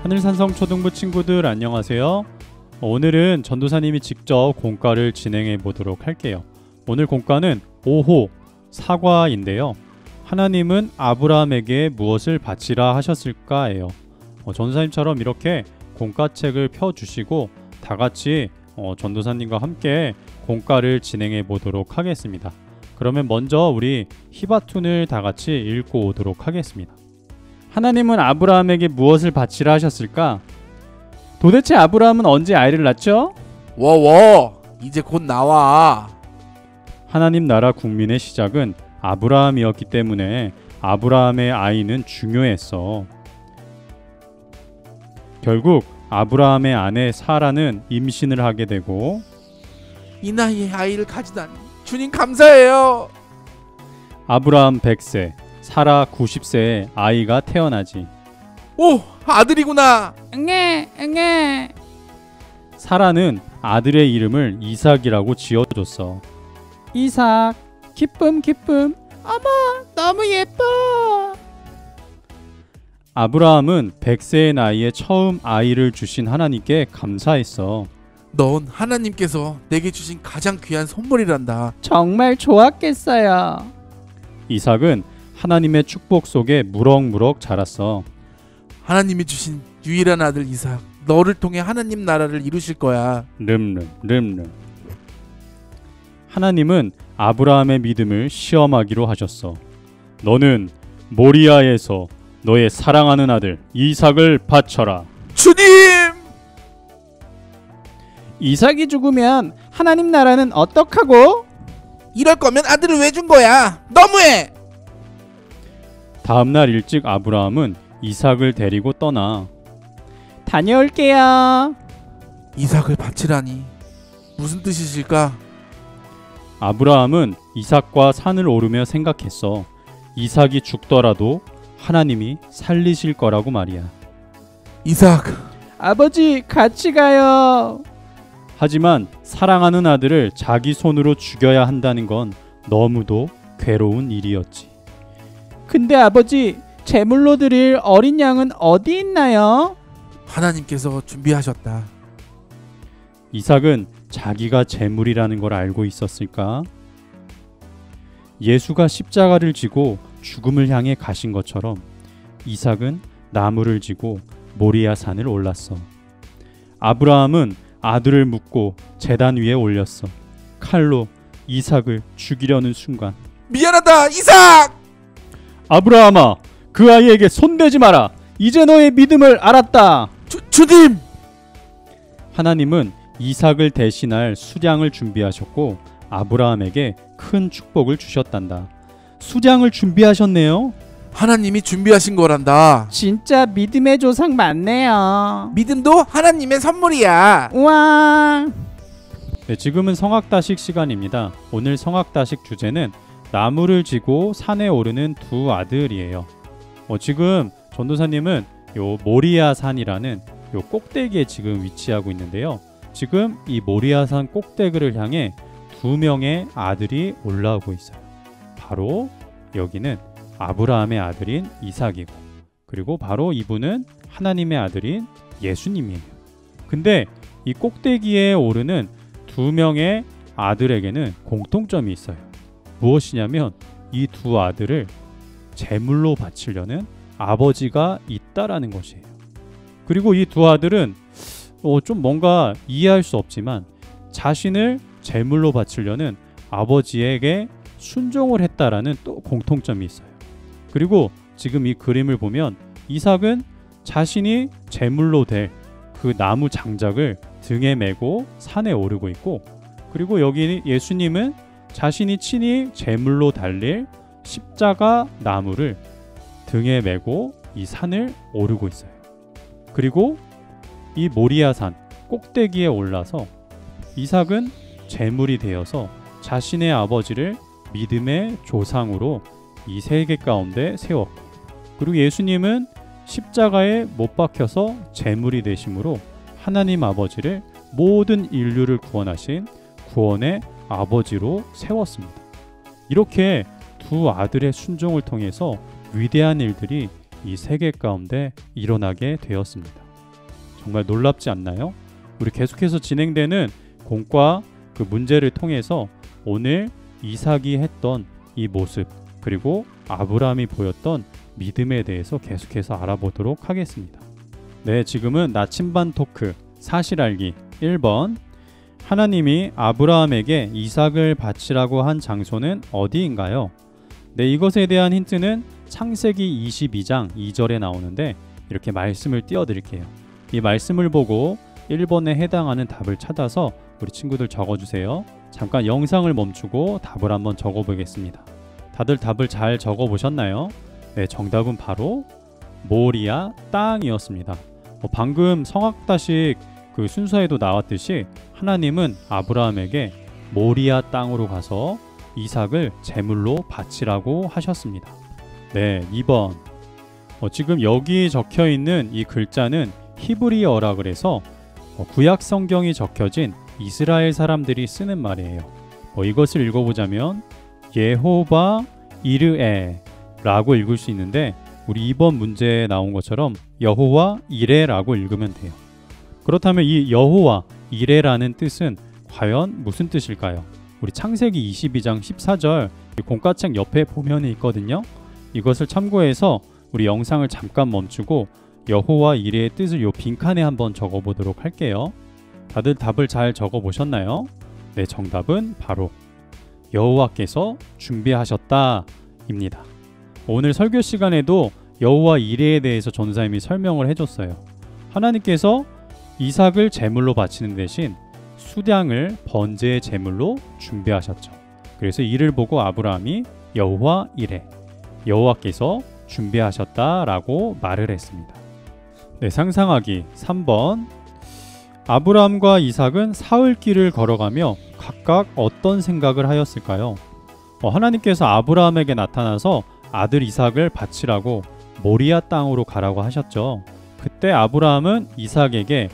하늘산성초등부 친구들 안녕하세요. 오늘은 전도사님이 직접 공과를 진행해 보도록 할게요. 오늘 공과는 5호 사과인데요. 하나님은 아브라함에게 무엇을 바치라 하셨을까예요. 전도사님처럼 이렇게 공과책을 펴주시고 다같이 전도사님과 함께 공과를 진행해 보도록 하겠습니다. 그러면 먼저 우리 히바툰을 다같이 읽고 오도록 하겠습니다. 하나님은 아브라함에게 무엇을 바치라 하셨을까? 도대체 아브라함은 언제 아이를 낳죠? 워워 이제 곧 나와. 하나님 나라 국민의 시작은 아브라함이었기 때문에 아브라함의 아이는 중요했어. 결국 아브라함의 아내 사라는 임신을 하게 되고 이 나이에 아이를 가지다니 주님 감사해요. 아브라함 100세, 사라 90세에 아이가 태어나지. 오, 아들이구나. 응애. 사라는 아들의 이름을 이삭이라고 지어줬어. 이삭, 기쁨. 어머, 너무 예뻐. 아브라함은 100세의 나이에 처음 아이를 주신 하나님께 감사했어. 넌 하나님께서 내게 주신 가장 귀한 선물이란다. 정말 좋았겠어요. 이삭은 하나님의 축복 속에 무럭무럭 자랐어. 하나님이 주신 유일한 아들 이삭, 너를 통해 하나님 나라를 이루실 거야. 름름. 하나님은 아브라함의 믿음을 시험하기로 하셨어. 너는 모리아에서 너의 사랑하는 아들 이삭을 바쳐라. 주님! 이삭이 죽으면 하나님 나라는 어떡하고? 이럴 거면 아들을 왜 준 거야? 너무해! 다음날 일찍 아브라함은 이삭을 데리고 떠나. 다녀올게요. 이삭을 바치라니 무슨 뜻이실까? 아브라함은 이삭과 산을 오르며 생각했어. 이삭이 죽더라도 하나님이 살리실 거라고 말이야. 이삭, 아버지 같이 가요. 하지만 사랑하는 아들을 자기 손으로 죽여야 한다는 건 너무도 괴로운 일이었지. 근데 아버지, 제물로 드릴 어린 양은 어디 있나요? 하나님께서 준비하셨다. 이삭은 자기가 제물이라는 걸 알고 있었을까? 예수가 십자가를 지고 죽음을 향해 가신 것처럼 이삭은 나무를 지고 모리아 산을 올랐어. 아브라함은 아들을 묻고 제단 위에 올렸어. 칼로 이삭을 죽이려는 순간, 미안하다, 이삭! 아브라함아, 그 아이에게 손대지 마라. 이제 너의 믿음을 알았다. 주님! 하나님은 이삭을 대신할 수량을 준비하셨고 아브라함에게 큰 축복을 주셨단다. 수량을 준비하셨네요. 하나님이 준비하신 거란다. 진짜 믿음의 조상 맞네요. 믿음도 하나님의 선물이야. 우와. 네, 지금은 성악다식 시간입니다. 오늘 성악다식 주제는 나무를 지고 산에 오르는 두 아들이에요. 지금 전도사님은 요 모리아 산이라는 요 꼭대기에 지금 위치하고 있는데요. 지금 이 모리아 산 꼭대기를 향해 두 명의 아들이 올라오고 있어요. 바로 여기는 아브라함의 아들인 이삭이고, 그리고 바로 이분은 하나님의 아들인 예수님이에요. 근데 이 꼭대기에 오르는 두 명의 아들에게는 공통점이 있어요. 무엇이냐면 이 두 아들을 제물로 바치려는 아버지가 있다라는 것이에요. 그리고 이 두 아들은 좀 뭔가 이해할 수 없지만 자신을 제물로 바치려는 아버지에게 순종을 했다라는 또 공통점이 있어요. 그리고 지금 이 그림을 보면 이삭은 자신이 제물로 될 그 나무 장작을 등에 메고 산에 오르고 있고, 그리고 여기 예수님은 자신이 친히 제물로 달릴 십자가 나무를 등에 메고 이 산을 오르고 있어요. 그리고 이 모리아산 꼭대기에 올라서 이삭은 제물이 되어서 자신의 아버지를 믿음의 조상으로 이 세계 가운데 세웠고, 그리고 예수님은 십자가에 못 박혀서 제물이 되심으로 하나님 아버지를 모든 인류를 구원하신 구원의 아버지로 세웠습니다. 이렇게 두 아들의 순종을 통해서 위대한 일들이 이 세계 가운데 일어나게 되었습니다. 정말 놀랍지 않나요? 우리 계속해서 진행되는 공과 그 문제를 통해서 오늘 이삭이 했던 이 모습, 그리고 아브라함이 보였던 믿음에 대해서 계속해서 알아보도록 하겠습니다. 네, 지금은 나침반 토크 사실 알기 1번. 하나님이 아브라함에게 이삭을 바치라고 한 장소는 어디인가요? 네, 이것에 대한 힌트는 창세기 22장 2절에 나오는데 이렇게 말씀을 띄워드릴게요. 이 말씀을 보고 1번에 해당하는 답을 찾아서 우리 친구들 적어주세요. 잠깐 영상을 멈추고 답을 한번 적어보겠습니다. 다들 답을 잘 적어보셨나요? 네, 정답은 바로 모리아 땅이었습니다. 방금 성악다식 그 순서에도 나왔듯이 하나님은 아브라함에게 모리아 땅으로 가서 이삭을 제물로 바치라고 하셨습니다. 네, 2번. 지금 여기 적혀 있는 이 글자는 히브리어라 그래서 구약 성경이 적혀진 이스라엘 사람들이 쓰는 말이에요. 이것을 읽어보자면 예호바 이르에 라고 읽을 수 있는데 우리 이번 문제에 나온 것처럼 여호와 이레라고 읽으면 돼요. 그렇다면 이 여호와 이레라는 뜻은 과연 무슨 뜻일까요? 우리 창세기 22장 14절 공과책 옆에 보면이 있거든요. 이것을 참고해서 우리 영상을 잠깐 멈추고 여호와 이레의 뜻을 요 빈칸에 한번 적어보도록 할게요. 다들 답을 잘 적어보셨나요? 네, 정답은 바로 여호와께서 준비하셨다 입니다. 오늘 설교 시간에도 여호와 이레에 대해서 전도사님이 설명을 해줬어요. 하나님께서 이삭을 제물로 바치는 대신 수량을 번제의 제물로 준비하셨죠. 그래서 이를 보고 아브라함이 여호와 이레, 여호와께서 준비하셨다라고 말을 했습니다. 네, 상상하기 3번. 아브라함과 이삭은 사흘길을 걸어가며 각각 어떤 생각을 하였을까요? 하나님께서 아브라함에게 나타나서 아들 이삭을 바치라고 모리아 땅으로 가라고 하셨죠. 그때 아브라함은 이삭에게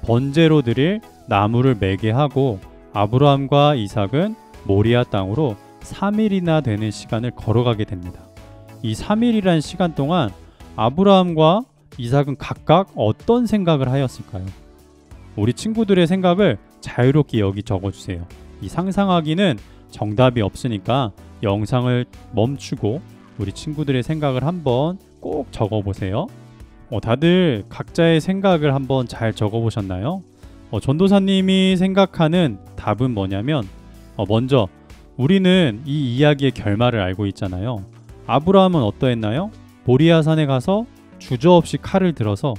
번제로 드릴 나무를 매게 하고 아브라함과 이삭은 모리아 땅으로 3일이나 되는 시간을 걸어가게 됩니다. 이 3일이란 시간 동안 아브라함과 이삭은 각각 어떤 생각을 하였을까요? 우리 친구들의 생각을 자유롭게 여기 적어주세요. 이 상상하기는 정답이 없으니까 영상을 멈추고 우리 친구들의 생각을 한번 꼭 적어보세요. 다들 각자의 생각을 한번 잘 적어보셨나요? 전도사님이 생각하는 답은 뭐냐면 먼저 우리는 이 이야기의 결말을 알고 있잖아요. 아브라함은 어떠했나요? 모리아산에 가서 주저없이 칼을 들어서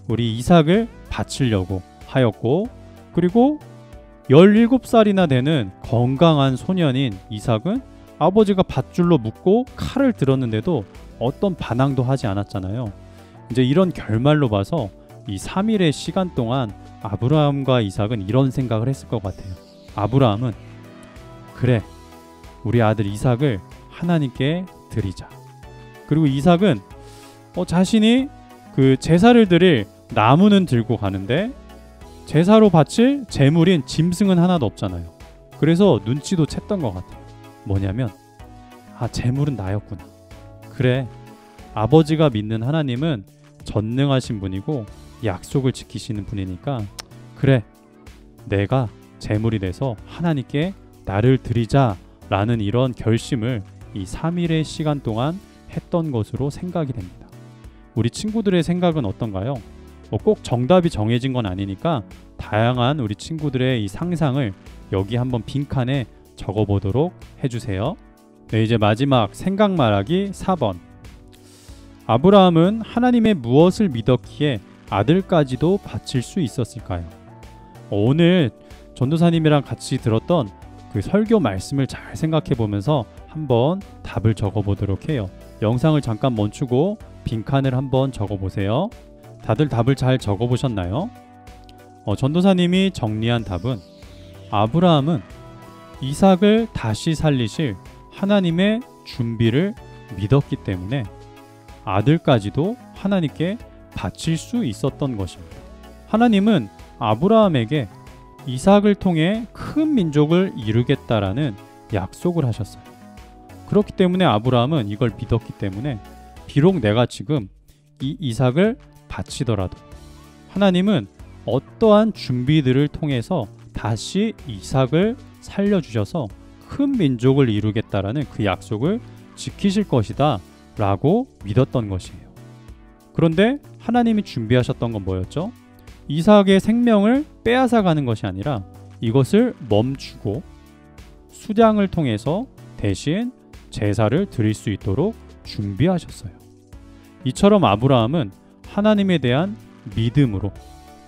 우리 이삭을 바치려고 하였고, 그리고 17살이나 되는 건강한 소년인 이삭은 아버지가 밧줄로 묶고 칼을 들었는데도 어떤 반항도 하지 않았잖아요. 이제 이런 결말로 봐서 이 3일의 시간 동안 아브라함과 이삭은 이런 생각을 했을 것 같아요. 아브라함은 그래, 우리 아들 이삭을 하나님께 드리자. 그리고 이삭은 자신이 그 제사를 드릴 나무는 들고 가는데 제사로 바칠 제물인 짐승은 하나도 없잖아요. 그래서 눈치도 챘던 것 같아요. 뭐냐면 제물은 나였구나. 그래, 아버지가 믿는 하나님은 전능하신 분이고 약속을 지키시는 분이니까 그래, 내가 제물이 돼서 하나님께 나를 드리자라는 이런 결심을 이 3일의 시간 동안 했던 것으로 생각이 됩니다. 우리 친구들의 생각은 어떤가요? 꼭 정답이 정해진 건 아니니까 다양한 우리 친구들의 이 상상을 여기 한번 빈칸에 적어보도록 해주세요. 네, 이제 마지막 생각 말하기 4번. 아브라함은 하나님의 무엇을 믿었기에 아들까지도 바칠 수 있었을까요? 오늘 전도사님이랑 같이 들었던 그 설교 말씀을 잘 생각해 보면서 한번 답을 적어보도록 해요. 영상을 잠깐 멈추고 빈칸을 한번 적어보세요. 다들 답을 잘 적어보셨나요? 전도사님이 정리한 답은 아브라함은 이삭을 다시 살리실 하나님의 준비를 믿었기 때문에 아들까지도 하나님께 바칠 수 있었던 것입니다. 하나님은 아브라함에게 이삭을 통해 큰 민족을 이루겠다라는 약속을 하셨어요. 그렇기 때문에 아브라함은 이걸 믿었기 때문에 비록 내가 지금 이 이삭을 바치더라도 하나님은 어떠한 준비들을 통해서 다시 이삭을 살려주셔서 큰 민족을 이루겠다라는 그 약속을 지키실 것이다 라고 믿었던 것이에요. 그런데 하나님이 준비하셨던 건 뭐였죠? 이삭의 생명을 빼앗아가는 것이 아니라 이것을 멈추고 수량을 통해서 대신 제사를 드릴 수 있도록 준비하셨어요. 이처럼 아브라함은 하나님에 대한 믿음으로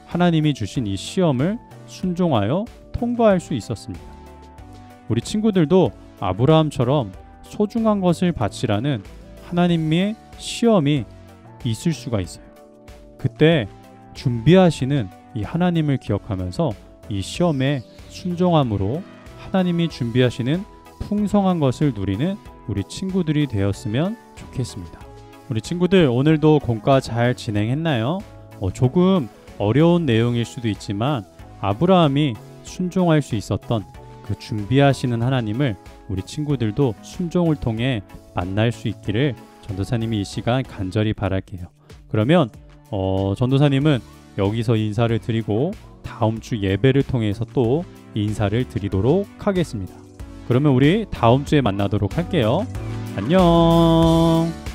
하나님이 주신 이 시험을 순종하여 통과할 수 있었습니다. 우리 친구들도 아브라함처럼 소중한 것을 바치라는 하나님의 시험이 있을 수가 있어요. 그때 준비하시는 이 하나님을 기억하면서 이 시험에 순종함으로 하나님이 준비하시는 풍성한 것을 누리는 우리 친구들이 되었으면 좋겠습니다. 우리 친구들 오늘도 공과 잘 진행했나요? 조금 어려운 내용일 수도 있지만 아브라함이 순종할 수 있었던 그 준비하시는 하나님을 우리 친구들도 순종을 통해 만날 수 있기를 전도사님이 이 시간 간절히 바랄게요. 그러면 전도사님은 여기서 인사를 드리고 다음 주 예배를 통해서 또 인사를 드리도록 하겠습니다. 그러면 우리 다음 주에 만나도록 할게요. 안녕.